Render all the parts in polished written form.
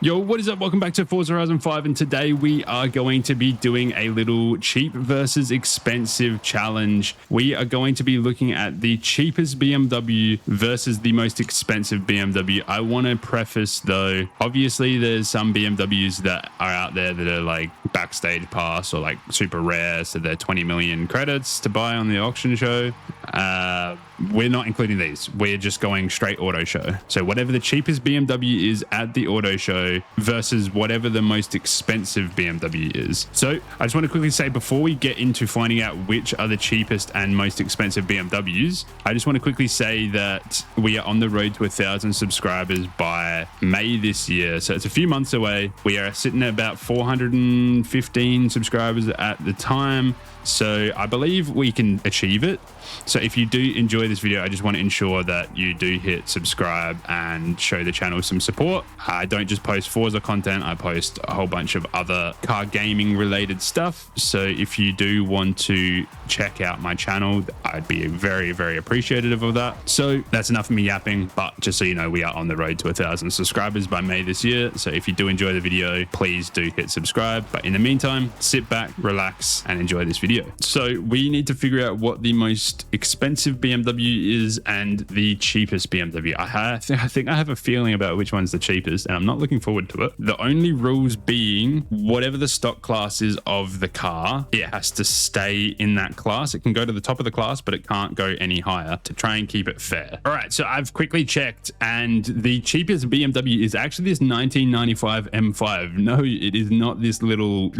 Yo, what is up? Welcome back to Forza Horizon 5, and today we are going to be doing a little cheap versus expensive challenge. We are going to be looking at the cheapest BMW versus the most expensive BMW. I want to preface though, obviously there's some BMWs that are out there that are like backstage pass or like super rare, so they're 20 million credits to buy on the auction show. We're not including these. We're just going straight auto show. So whatever the cheapest BMW is at the auto show versus whatever the most expensive BMW is. So I just want to quickly say, before we get into finding out which are the cheapest and most expensive BMWs, I just want to quickly say that we are on the road to 1,000 subscribers by May this year. So it's a few months away. We are sitting at about 415 subscribers at the time. So I believe we can achieve it. So if you do enjoy this video, I just want to ensure that you do hit subscribe and show the channel some support. I don't just post Forza content, I post a whole bunch of other car gaming related stuff. So if you do want to check out my channel, I'd be very, very appreciative of that. So that's enough of me yapping, but just so you know, we are on the road to 1,000 subscribers by May this year. So if you do enjoy the video, please do hit subscribe. But in the meantime, sit back, relax, and enjoy this video. So we need to figure out what the most expensive BMW is and the cheapest BMW. I think I have a feeling about which one's the cheapest, and I'm not looking forward to it. The only rules being, whatever the stock class is of the car, it has to stay in that class. It can go to the top of the class, but it can't go any higher, to try and keep it fair. All right, so I've quickly checked, and the cheapest BMW is actually this 1995 M5. No, it is not this little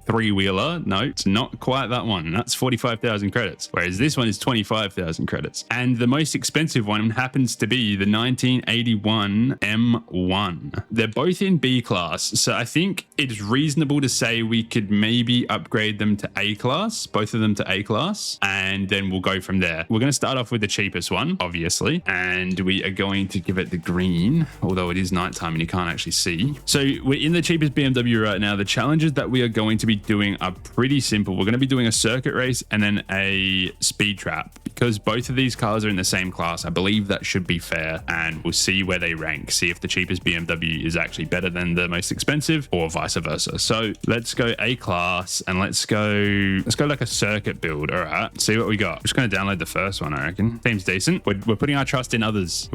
three-wheeler. No, it's not quite that one. That's 45,000 credits, whereas this one is 25,000 credits. And the most expensive one happens to be the 1981 M1. They're both in B class, so I think it's reasonable to say we could maybe upgrade them to A class, both of them to A class, and then we'll go from there. We're going to start off with the cheapest one, obviously, and we are going to give it the green, although it is nighttime and you can't actually see. So we're in the cheapest BMW right now. The challenges that we are going to be doing are pretty simple. We're going to be doing a circuit race and then a speed trap, because both of these cars are in the same class. I believe that should be fair, and we'll see where they rank, see if the cheapest BMW is actually better than the most expensive or vice versa. So let's go A class and let's go like a circuit build. All right, see what we got. I'm just going to download the first one. I reckon seems decent. We're putting our trust in others.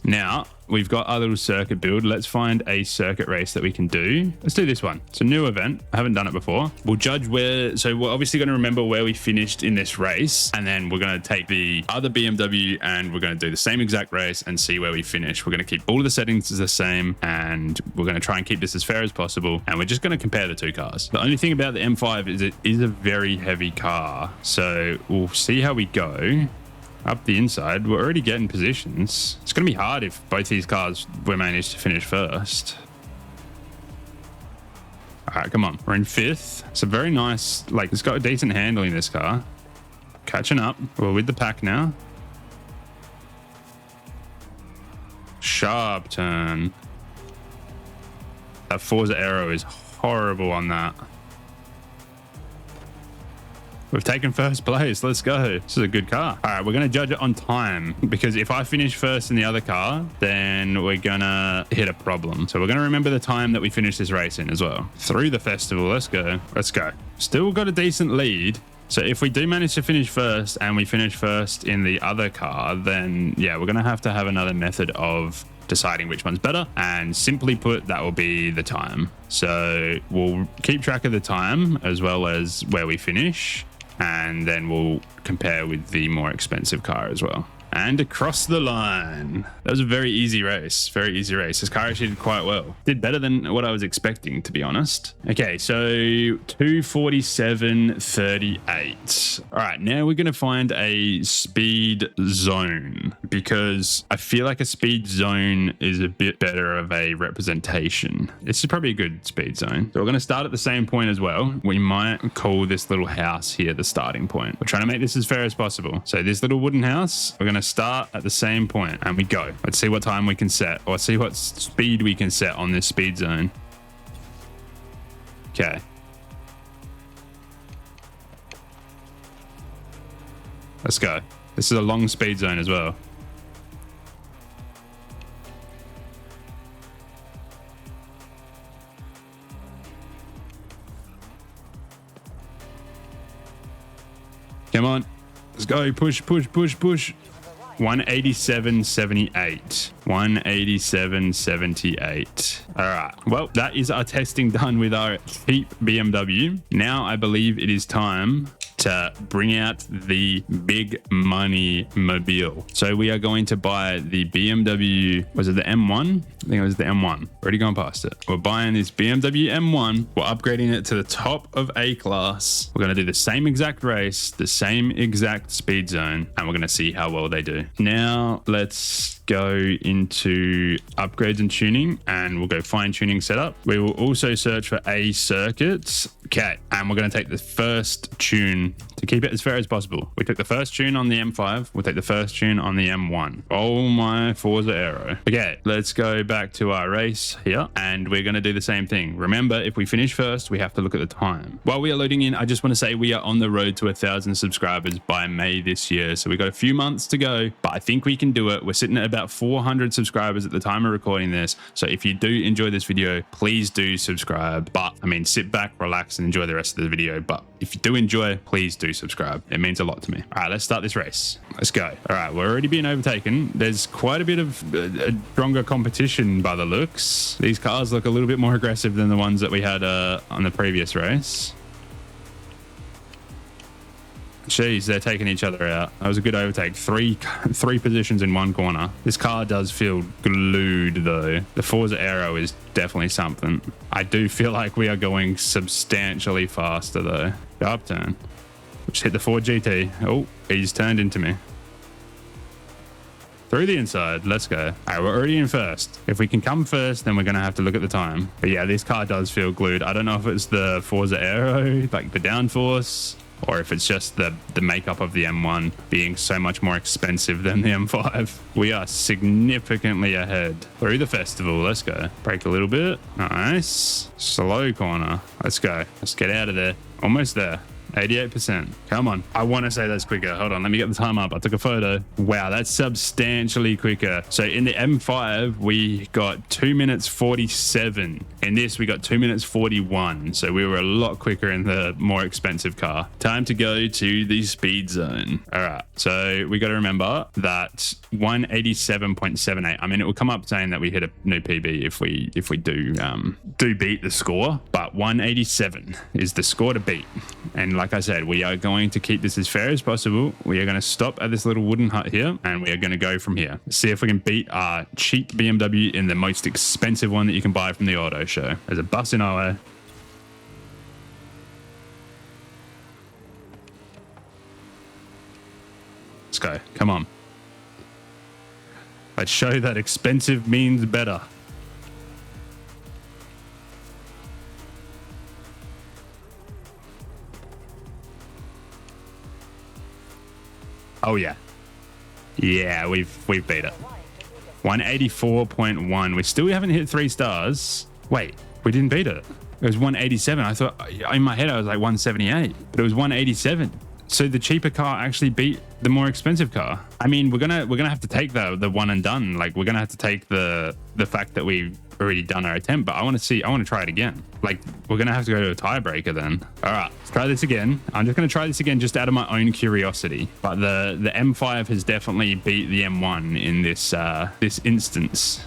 Now we've got our little circuit build. Let's find a circuit race that we can do. Let's do this one. It's a new event. I haven't done it before. We'll judge where, so we're obviously going to remember where we finished in this race, and then we're going to take the other BMW and we're going to do the same exact race and see where we finish. We're going to keep all of the settings the same, and we're going to try and keep this as fair as possible, and we're just going to compare the two cars. The only thing about the M5 is it is a very heavy car, so we'll see how we go. Up the inside, we're already getting positions. It's going to be hard if both these cars were managed to finish first. All right, come on. We're in fifth. It's a very nice, like, it's got a decent handling in this car. Catching up. We're with the pack now. Sharp turn. That Forza Aero is horrible on that. We've taken first place. Let's go. This is a good car. All right, we're going to judge it on time, because if I finish first in the other car, then we're going to hit a problem. So we're going to remember the time that we finished this race in as well. Through the festival. Let's go. Let's go. Still got a decent lead. So if we do manage to finish first and we finish first in the other car, then yeah, we're going to have another method of deciding which one's better, and simply put, that will be the time. So we'll keep track of the time as well as where we finish, and then we'll compare with the more expensive car as well. And across the line. That was a very easy race. Very easy race. This car actually did quite well. Did better than what I was expecting, to be honest. Okay, so 247.38. All right, now we're going to find a speed zone, because I feel like a speed zone is a bit better of a representation. This is probably a good speed zone. So we're going to start at the same point as well. We might call this little house here the starting point. We're trying to make this as fair as possible. So this little wooden house, we're going to start at the same point and we go. Let's see what time we can set, or see what speed we can set on this speed zone. Okay. Let's go. This is a long speed zone as well. Come on. Let's go. Push, push, push, push. 187.78. 187.78. All right. Well, that is our testing done with our cheap BMW. Now I believe it is time to bring out the big money mobile. So we are going to buy the BMW. Was it the M1? I think it was the M1. Already gone past it. We're buying this BMW M1. We're upgrading it to the top of A class. We're going to do the same exact race, the same exact speed zone, and we're going to see how well they do. Now let's go into upgrades and tuning, and we'll go fine tuning setup. We will also search for A circuits. Okay, and we're going to take the first tune to keep it as fair as possible. We took the first tune on the M5. We'll take the first tune on the M1. Oh my Forza Aero. Okay, let's go back to our race here, and we're going to do the same thing. Remember, if we finish first, we have to look at the time. While we are loading in, I just want to say we are on the road to 1,000 subscribers by May this year. So we've got a few months to go, but I think we can do it. We're sitting at about 400 subscribers at the time of recording this. So if you do enjoy this video, please do subscribe. But I mean, sit back, relax, and enjoy the rest of the video. But if you do enjoy, please do subscribe. It means a lot to me. All right, let's start this race. Let's go. All right, we're already being overtaken. There's quite a bit of stronger competition by the looks. These cars look a little bit more aggressive than the ones that we had on the previous race. Jeez, they're taking each other out. That was a good overtake. Three positions in one corner. This car does feel glued though. The Forza Aero is definitely something. I do feel like we are going substantially faster though. The upturn. Just hit the Ford GT. Oh, he's turned into me. Through the inside. Let's go. All right, we're already in first. If we can come first, then we're going to have to look at the time. But yeah, this car does feel glued. I don't know if it's the Forza Aero, like the downforce, or if it's just the makeup of the M1 being so much more expensive than the M5. We are significantly ahead. Through the festival. Let's go. Brake a little bit. Nice. Slow corner. Let's go. Let's get out of there. Almost there. 88%. Come on. I want to say that's quicker. Hold on. Let me get the time up. I took a photo. Wow, that's substantially quicker. So in the M5, we got 2 minutes 47. In this, we got 2 minutes 41. So we were a lot quicker in the more expensive car. Time to go to the speed zone. All right. So we got to remember that 187.78. I mean, it will come up saying that we hit a new PB if we do beat the score, but 187 is the score to beat. And like I said, we are going to keep this as fair as possible. We are going to stop at this little wooden hut here, and we are going to go from here. See if we can beat our cheap BMW in the most expensive one that you can buy from the auto show. There's a bus in our way. Let's go. Come on. Let's show that expensive means better. Oh yeah. Yeah, we've beat it. 184.1. We still haven't hit 3 stars. Wait, we didn't beat it. It was 187. I thought in my head I was like 178, but it was 187. So the cheaper car actually beat the more expensive car. I mean, we're gonna have to take the one and done. Like we're gonna have to take the fact that we've already done our attempt, but I want to try it again. Like we're gonna have to go to a tiebreaker then. All right, let's try this again. I'm just gonna try this again just out of my own curiosity. But the M5 has definitely beat the M1 in this instance.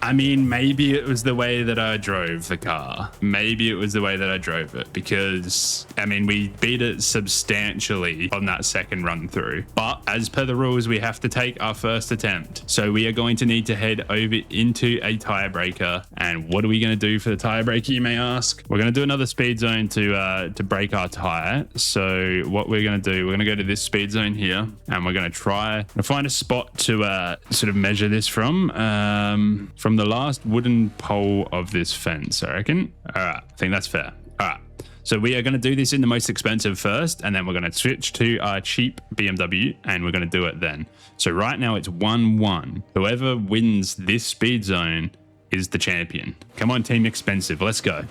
I mean, maybe it was the way that I drove the car. Maybe it was the way that I drove it, because I mean, we beat it substantially on that second run through. But as per the rules, we have to take our first attempt. So we are going to need to head over into a tiebreaker. And what are we going to do for the tiebreaker, you may ask? We're going to do another speed zone to break our tire. So what we're going to do, we're going to go to this speed zone here, and we're going to try to find a spot to sort of measure this from the last wooden pole of this fence, I reckon. All right, I think that's fair. All right, so we are going to do this in the most expensive first, and then we're going to switch to our cheap BMW, and we're going to do it then. So right now it's 1-1. Whoever wins this speed zone is the champion. Come on, Team Expensive, let's go.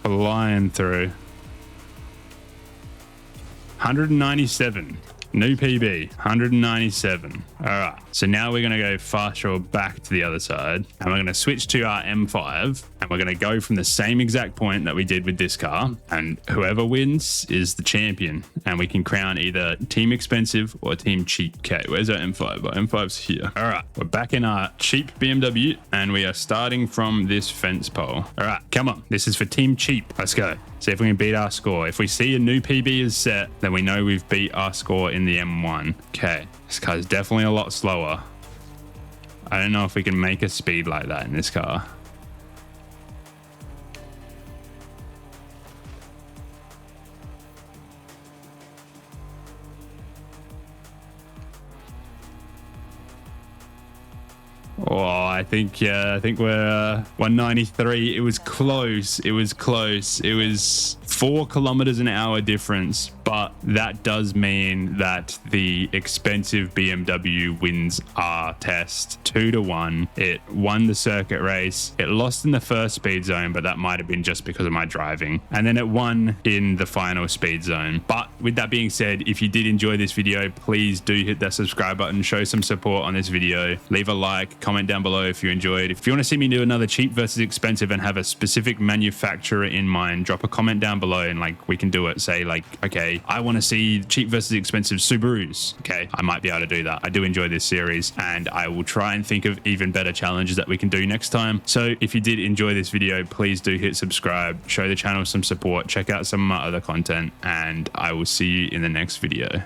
Flying through. 197. New PB, 197. All right. So now we're going to go fast travel back to the other side, and we're going to switch to our M5, and we're going to go from the same exact point that we did with this car, and whoever wins is the champion, and we can crown either Team Expensive or Team Cheap. Okay, where's our M5? Our M5's here. All right. We're back in our cheap BMW, and we are starting from this fence pole. All right. Come on. This is for Team Cheap. Let's go. See if we can beat our score. If we see a new PB is set, then we know we've beat our score in the M1. Okay, this car is definitely a lot slower. I don't know if we can make a speed like that in this car. Oh, I think we're 193. It was close. It was close. It was 4 kilometers an hour difference, but that does mean that the expensive BMW wins our test 2-1. It won the circuit race. It lost in the first speed zone, but that might have been just because of my driving. And then it won in the final speed zone. But with that being said, if you did enjoy this video, please do hit that subscribe button, show some support on this video, leave a like, comment down below if you enjoyed. If you want to see me do another cheap versus expensive and have a specific manufacturer in mind, drop a comment down below and like we can do it. Say like, okay, I want to see cheap versus expensive Subarus. Okay, I might be able to do that. I do enjoy this series, and I will try and think of even better challenges that we can do next time. So if you did enjoy this video, please do hit subscribe, show the channel some support, check out some of my other content, and I will see you in the next video.